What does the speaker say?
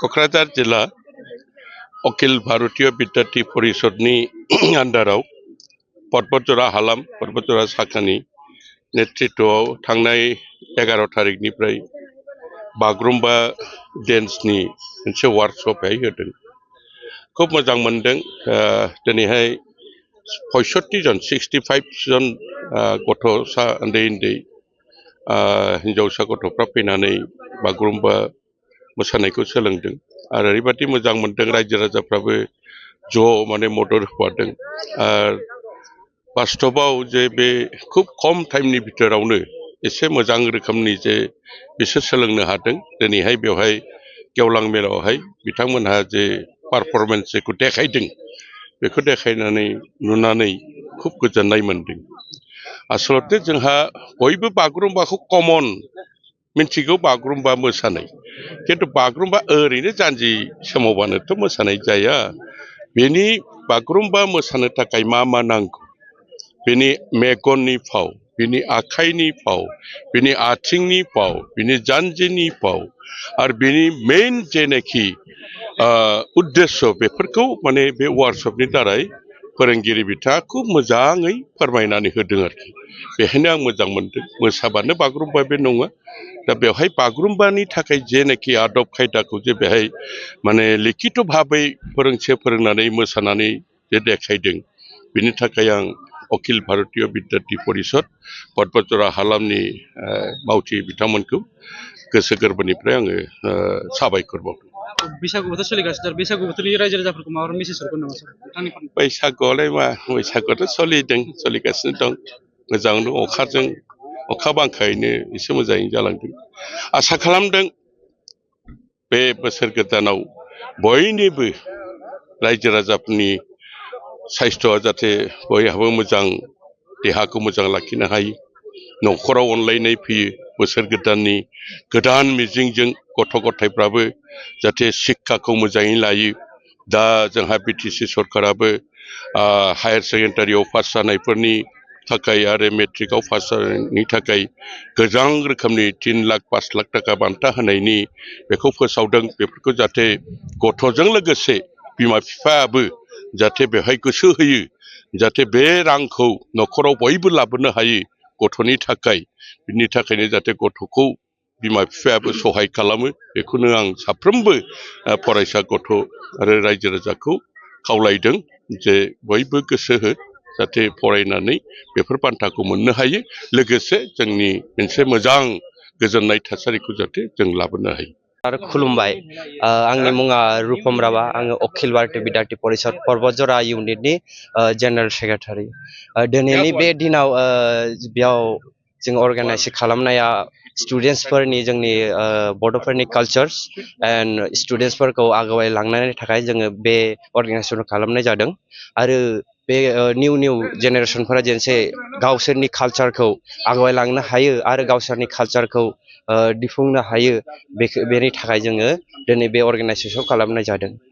क'क्राझार जिल्ला अखिल भारतीय विद्यार्थी परिषदनि आन्दाराव पर्बतजरा हालाम पर्बतजरा शाखानि नेतृत्वआव थांनाय 11 तारिखनिफ्राय बागुरुम्बा डेन्सनि मोनसे वार्कशपहाय होदों। खुब मोजां मोनदों। दिनैहाय 65 जन 65 जन गथ'सा उन्दै हिन्जावसा गथ'फ्रा फैनानै बागुरुम्बा मोसानायखौ सोलोंदों आरो ओरैबादि मोजां मोनदों। रायजो राजाफ्राबो ज' मदद होफादों। बास्तबाव जे बे खुब खम टाइमनि भितरावनो एसे मोजां रोखोमनि जे बिसोर सोलोंनो हादों। दिनैहाय बेवहाय गेवलां मेलावहाय बिथांमोनहा जे पारफरमेन्स जेखौ देखायदों बेखौ देखायनानै नुनानै खुब गोजोननाय मोनदों। आसलते जोंहा बयबो बागुरुम्बाखौ कमन मिन्थिगौ बागुरुम्बा मोसानाय, किन्तु बागुरुम्बा ओरैनो जानजि सोमावबानोथ' मोसानाय जाया। बेनि बागुरुम्बा मोसानो थाखाय मा नांगौ, बेनि मेगननि फाव, बिनि आखाइनि फाव, बिनि आथिंनि फाव, बिनि जानजिनि फाव आरो बिनि मेइन जेनाखि उद्देश्य बेफोरखौ बे वार्कशपनि दारै फोरोंगिरि बिथाङा खुब मोजाङै फोरमायनानै होदों आरोखि। बेखायनो आं मोजां मोनदों। मोसाबानो बागुरुम्बा बे नङा। दा बेवहाय बागुरुम्बानि थाखाय जेनाखि आदब खायदाखौ जे बेहाय लिखित भाबै फोरोंनानै मोसानानै जे देखायदों, बिनि थाखाय आं अखिल भारतीय विद्यार्थी परिषद पर्बतजरा हालामनि मावथि बिथांमोनखौ गोसो गोरबोनिफ्राय आङो साबायखर बावदों। बैसागु बोथोर सोलिगासिनो, बैसागु बोथोरनि रायजो राजाफोरखौ माबाफोर मेसेज हरगोन नामा सार? बैसागुआलाय मा, बैसागुआथ' सोलिगासिनो दं मोजाङैनो। अखा बांखायैनो एसे मोजाङैनो जालांदों। आसा खालामदों बे बोसोर गोदानाव बयनिबो रायजो राजाफोरनि साइस्थ'आ जाहाथे बयहाबो मोजां, देहाखौ मोजां लाखिनो हायो, न'खराव अनलायनाय फैयो। बोसोर गोदाननि गोदान मिजिंजों गथ' गथायफ्राबो जाहाथे शिक्षाखौ मोजाङै लायो। दा जोंहा बिटिसि सरकाराबो हायार सेकेन्डारियाव पास जानायफोरनि थाखाय आरो मेट्रिकआव पास जानायनि थाखाय गोबां रोखोमनि 3 लाख 5 लाख थाखा बान्था होनायनि बेखौ फोसावदों। बेफोरखौ जाहाथे गथ'जों लोगोसे बिमा बिफायाबो जाहाथे बेवहाय गोसो होयो, जाहाथे बे रांखौ न'खराव बयबो लाबोनो हायो गथ'नि थाखाय। बिनि थाखायनो जाहाथे गथ'खौ बिमा बिफायाबो सहाय खालामो। बेखौनो आं साफ्रोमबो फरायसा गथ' आरो रायजो राजाखौ खावलायदों जे बयबो गोसो हो, जाहाथे फरायनानै बेफोर बान्थाखौ मोननो हायो, लोगोसे जोंनि मोनसे मोजां गोजोननाय थासारिखौ जाहाथे जों लाबोनो हायो। आरो खुलुमबाय। आंनि मुङा रुपम राभा। आङो अखिल भारतीय विद्यार्थी परिषद पर्बतजरा इउनिटनि जेनेरेल सेक्रेटारि। दिनैनि बे दिनाव बेयाव जों अर्गानाइज खालामनाया स्टुडेन्टसफोरनि, जोंनि बड'फोरनि कालचार्स एन्ड स्टुडेन्टसफोरखौ आगोलायलांनायनि थाखाय जोङो बे अर्गानाइजेसन खालामनाय जादों। आरो बे निउ जेनेरेसनफोरा जेनसे गावसोरनि कालचारखौ आगोलायलांनो हायो आरो गावसोरनि कालचारखौ दिन्थिफुंनो हायो, बेनि थाखाय जोङो दिनै बे अर्गानाइजेसन खालामनाय जादों।